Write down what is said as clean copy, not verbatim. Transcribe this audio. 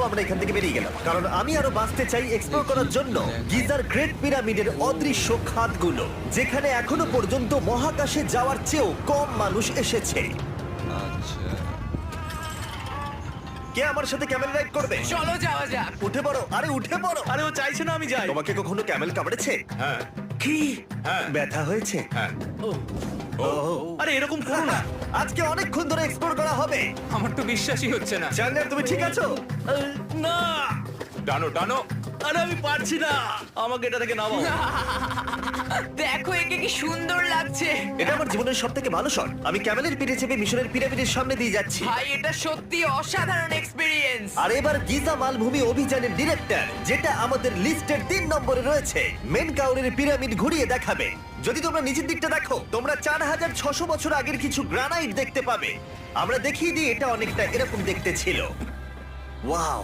আমরা এখান থেকে বেরিয়ে গেলাম, কারণ আমি আরো বাঁচতে চাই এক্সপ্লোর করার জন্য গিজার গ্রেট পিরামিডের অদৃশ্য খাতগুলো, যেখানে এখনো পর্যন্ত মহাকাশে যাওয়ার চেয়েও কম মানুষ এসেছে। আচ্ছা, কে আমার সাথে ক্যামেল রাইড করবে? চলো যাওয়া যাক। উঠে পড়ো, আরে উঠে পড়ো। আরে ও চাইছে না আমি যাই। তোমাকে কখনো ক্যামেল কামড়েছে? হ্যাঁ কি হ্যাঁ ব্যথা হয়েছে? হ্যাঁ। ওহ। আরে এরকম করো না। আজকে অনেকক্ষণ ধরে এক্সপ্লোর করা হবে। আমার তো বিশ্বাসই হচ্ছে না। জানলার তুমি ঠিক আছো? না, টানো টানো। আরে আমি পারছি না, আমাকে এটা থেকে নামাও। দেখো একে কি সুন্দর লাগছে। এটা আমার জীবনের সব থেকে ভালো শট। আমি ক্যামেলের পিঠে চেপে মিশরের পিরামিডের সামনে দিয়ে যাচ্ছি। ভাই এটা সত্যি অসাধারণ এক্সপিরিয়েন্স। আর এবার গিজা মালভূমি অভিযানের ডিরেক্টর, যেটা আমাদের লিস্টের 3 নম্বরে রয়েছে, মেন কাউরের পিরামিড ঘুরিয়ে দেখাবে। যদি তোমরা নিচের দিকটা দেখো, তোমরা 4600 বছর আগের কিছু গ্রানাইট দেখতে পাবে। আমরা দেখিয়ে দিই, এটা অনেকটা এরকম দেখতে ছিল। ওয়াও,